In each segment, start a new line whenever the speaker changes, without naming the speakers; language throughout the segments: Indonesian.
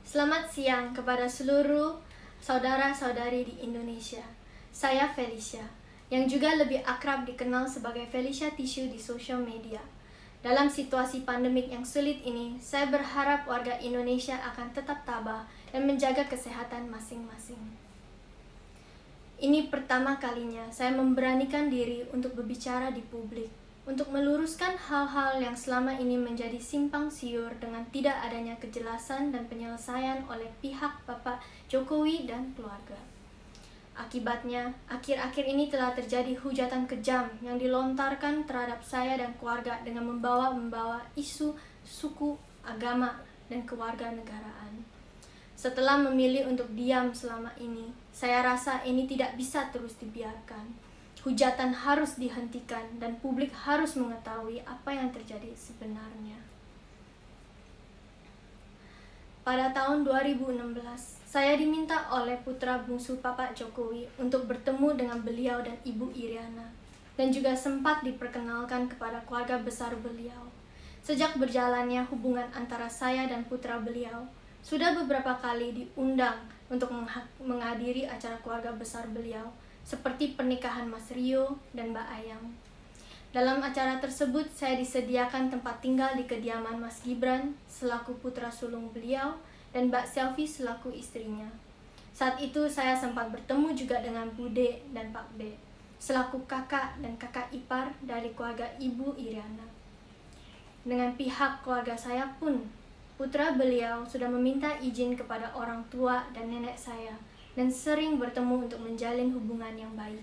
Selamat siang kepada seluruh saudara-saudari di Indonesia. Saya Felicia, yang juga lebih akrab dikenal sebagai Felicia Tissue di sosial media. Dalam situasi pandemik yang sulit ini, saya berharap warga Indonesia akan tetap tabah dan menjaga kesehatan masing-masing. Ini pertama kalinya saya memberanikan diri untuk berbicara di publik, untuk meluruskan hal-hal yang selama ini menjadi simpang siur dengan tidak adanya kejelasan dan penyelesaian oleh pihak Bapak Jokowi dan keluarga. Akibatnya, akhir-akhir ini telah terjadi hujatan kejam yang dilontarkan terhadap saya dan keluarga dengan membawa isu suku, agama, dan kewarganegaraan. Setelah memilih untuk diam selama ini, saya rasa ini tidak bisa terus dibiarkan. Hujatan harus dihentikan dan publik harus mengetahui apa yang terjadi sebenarnya. Pada tahun 2016, saya diminta oleh putra bungsu Bapak Jokowi untuk bertemu dengan beliau dan Ibu Iriana, dan juga sempat diperkenalkan kepada keluarga besar beliau. Sejak berjalannya hubungan antara saya dan putra beliau, sudah beberapa kali diundang untuk menghadiri acara keluarga besar beliau, seperti pernikahan Mas Rio dan Mbak Ayang. Dalam acara tersebut, saya disediakan tempat tinggal di kediaman Mas Gibran selaku putra sulung beliau dan Mbak Selvi selaku istrinya. Saat itu saya sempat bertemu juga dengan Bude dan Pak B selaku kakak dan kakak ipar dari keluarga Ibu Iriana. Dengan pihak keluarga saya pun, putra beliau sudah meminta izin kepada orang tua dan nenek saya dan sering bertemu untuk menjalin hubungan yang baik.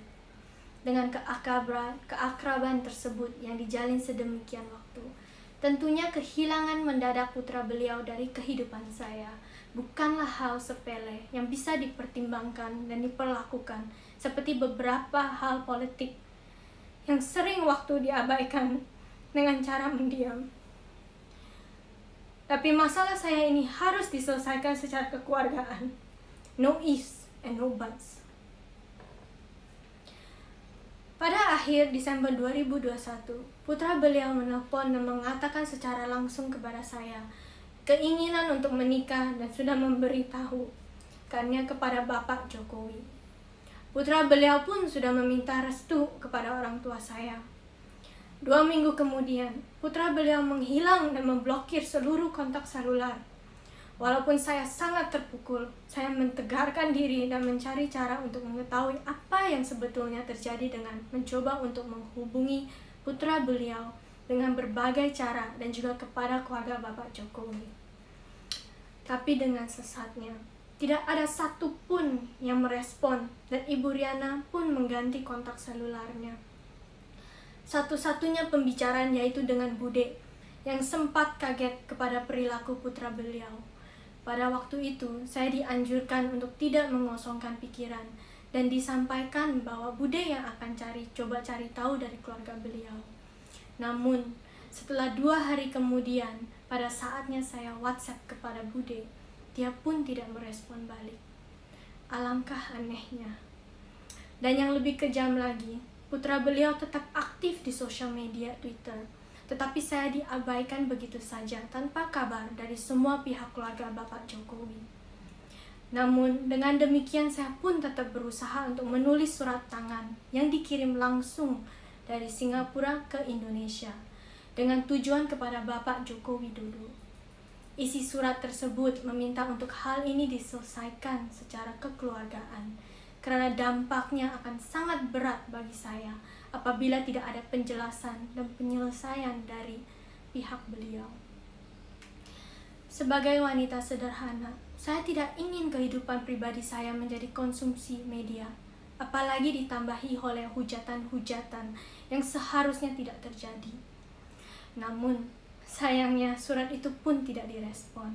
Dengan keakraban tersebut yang dijalin sedemikian waktu, tentunya kehilangan mendadak putra beliau dari kehidupan saya bukanlah hal sepele yang bisa dipertimbangkan dan diperlakukan seperti beberapa hal politik yang sering waktu diabaikan dengan cara mendiam. Tapi masalah saya ini harus diselesaikan secara kekeluargaan. No ifs and no buts. Pada akhir Desember 2021, putra beliau menelpon dan mengatakan secara langsung kepada saya keinginan untuk menikah dan sudah memberitahu kannya kepada Bapak Jokowi. Putra beliau pun sudah meminta restu kepada orang tua saya. 2 minggu kemudian, putra beliau menghilang dan memblokir seluruh kontak seluler. Walaupun saya sangat terpukul, saya mentegarkan diri dan mencari cara untuk mengetahui apa yang sebetulnya terjadi dengan mencoba untuk menghubungi putra beliau dengan berbagai cara dan juga kepada keluarga Bapak Jokowi. Tapi dengan sesatnya, tidak ada satupun yang merespon dan Ibu Riana pun mengganti kontak selulernya. Satu-satunya pembicaraan yaitu dengan Bude yang sempat kaget kepada perilaku putra beliau. Pada waktu itu, saya dianjurkan untuk tidak mengosongkan pikiran dan disampaikan bahwa Bude yang akan coba cari tahu dari keluarga beliau. Namun, setelah 2 hari kemudian, pada saatnya saya WhatsApp kepada Bude, dia pun tidak merespon balik. Alangkah anehnya. Dan yang lebih kejam lagi, putra beliau tetap aktif di sosial media Twitter, tetapi saya diabaikan begitu saja tanpa kabar dari semua pihak keluarga Bapak Jokowi. Namun, dengan demikian saya pun tetap berusaha untuk menulis surat tangan yang dikirim langsung dari Singapura ke Indonesia dengan tujuan kepada Bapak Joko Widodo. Isi surat tersebut meminta untuk hal ini diselesaikan secara kekeluargaan karena dampaknya akan sangat berat bagi saya apabila tidak ada penjelasan dan penyelesaian dari pihak beliau. Sebagai wanita sederhana, saya tidak ingin kehidupan pribadi saya menjadi konsumsi media, apalagi ditambahi oleh hujatan-hujatan yang seharusnya tidak terjadi. Namun, sayangnya surat itu pun tidak direspon.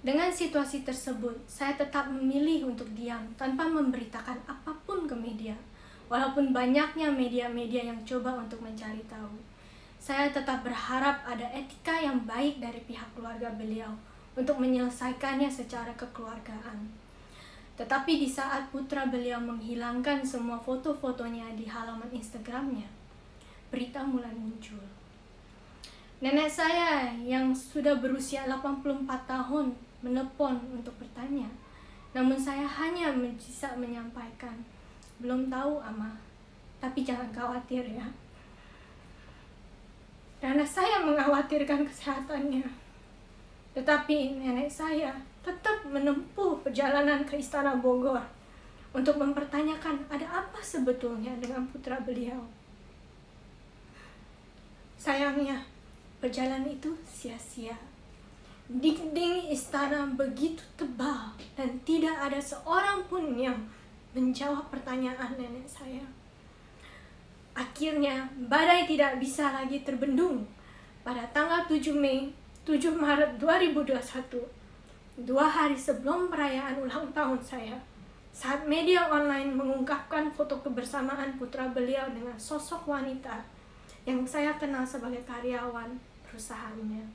Dengan situasi tersebut, saya tetap memilih untuk diam tanpa memberitakan apapun ke media. Walaupun banyaknya media-media yang coba untuk mencari tahu, saya tetap berharap ada etika yang baik dari pihak keluarga beliau untuk menyelesaikannya secara kekeluargaan. Tetapi di saat putra beliau menghilangkan semua foto-fotonya di halaman Instagramnya, berita mulai muncul. Nenek saya yang sudah berusia 84 tahun menelpon untuk bertanya. Namun saya hanya bisa menyampaikan, belum tahu Ama, tapi jangan khawatir ya. Karena saya mengkhawatirkan kesehatannya. Tetapi nenek saya tetap menempuh perjalanan ke Istana Bogor untuk mempertanyakan ada apa sebetulnya dengan putra beliau. Sayangnya, perjalanan itu sia-sia. Dinding istana begitu tebal dan tidak ada seorang pun yang menjawab pertanyaan nenek saya. Akhirnya, badai tidak bisa lagi terbendung. Pada tanggal 7 Maret 2021, 2 hari sebelum perayaan ulang tahun saya, saat media online mengungkapkan foto kebersamaan putra beliau dengan sosok wanita yang saya kenal sebagai karyawan perusahaannya.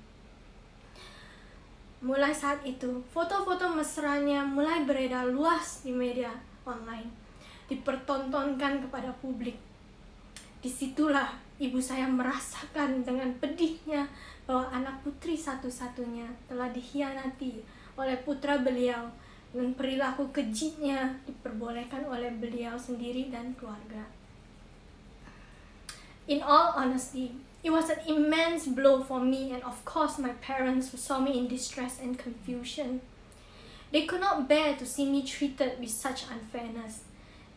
Mulai saat itu, foto-foto mesranya mulai beredar luas di media online, dipertontonkan kepada publik. Disitulah ibu saya merasakan dengan pedihnya bahwa anak putri satu-satunya telah dikhianati oleh putra beliau, dan perilaku kejitnya diperbolehkan oleh beliau sendiri dan keluarga. In all honesty, it was an immense blow for me and of course my parents who saw me in distress and confusion. They could not bear to see me treated with such unfairness.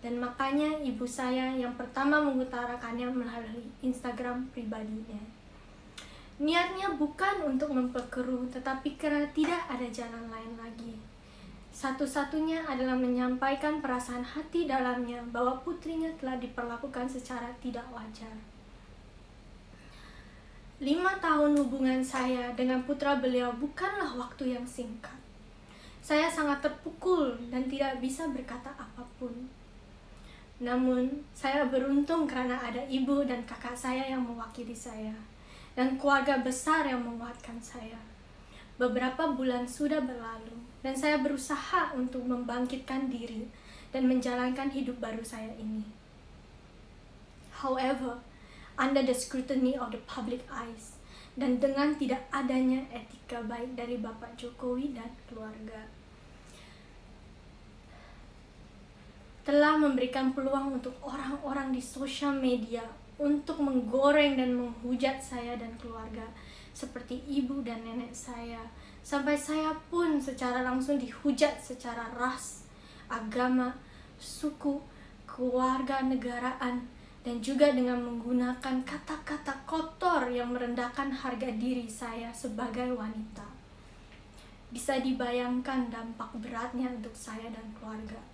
Dan makanya ibu saya yang pertama mengutarakannya melalui Instagram pribadinya. Niatnya bukan untuk memperkeruh, tetapi karena tidak ada jalan lain lagi. Satu-satunya adalah menyampaikan perasaan hati dalamnya bahwa putrinya telah diperlakukan secara tidak wajar. 5 tahun hubungan saya dengan putra beliau bukanlah waktu yang singkat. Saya sangat terpukul dan tidak bisa berkata apapun. Namun, saya beruntung karena ada ibu dan kakak saya yang mewakili saya, dan keluarga besar yang menguatkan saya. Beberapa bulan sudah berlalu, dan saya berusaha untuk membangkitkan diri dan menjalankan hidup baru saya ini. However, under the scrutiny of the public eyes, dan dengan tidak adanya etika baik dari Bapak Jokowi dan keluarga, telah memberikan peluang untuk orang-orang di sosial media untuk menggoreng dan menghujat saya dan keluarga, seperti ibu dan nenek saya, sampai saya pun secara langsung dihujat secara ras, agama, suku, keluarga negaraan, dan juga dengan menggunakan kata-kata kotor yang merendahkan harga diri saya sebagai wanita. Bisa dibayangkan dampak beratnya untuk saya dan keluarga.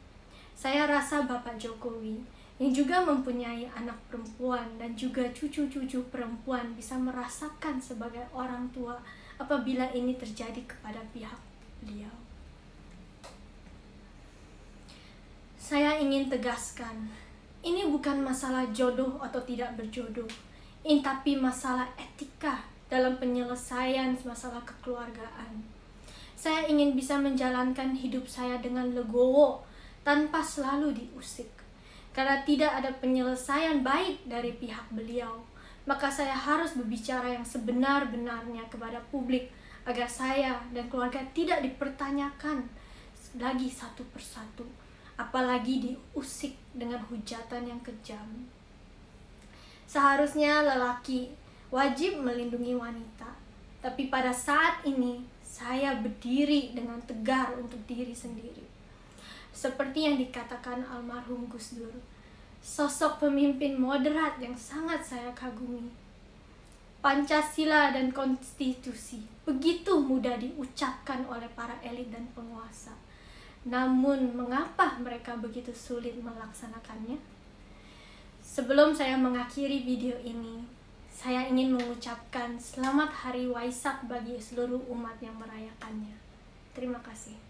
Saya rasa Bapak Jokowi yang juga mempunyai anak perempuan dan juga cucu-cucu perempuan bisa merasakan sebagai orang tua apabila ini terjadi kepada pihak beliau. Saya ingin tegaskan, ini bukan masalah jodoh atau tidak berjodoh, ini tapi masalah etika dalam penyelesaian masalah kekeluargaan. Saya ingin bisa menjalankan hidup saya dengan legowo tanpa selalu diusik. Karena tidak ada penyelesaian baik dari pihak beliau, maka saya harus berbicara yang sebenar-benarnya kepada publik agar saya dan keluarga tidak dipertanyakan lagi satu persatu, apalagi diusik dengan hujatan yang kejam. Seharusnya lelaki wajib melindungi wanita, tapi pada saat ini saya berdiri dengan tegar untuk diri sendiri. Seperti yang dikatakan almarhum Gus Dur, sosok pemimpin moderat yang sangat saya kagumi. Pancasila dan konstitusi begitu mudah diucapkan oleh para elit dan penguasa. Namun, mengapa mereka begitu sulit melaksanakannya? Sebelum saya mengakhiri video ini, saya ingin mengucapkan selamat Hari Waisak bagi seluruh umat yang merayakannya. Terima kasih.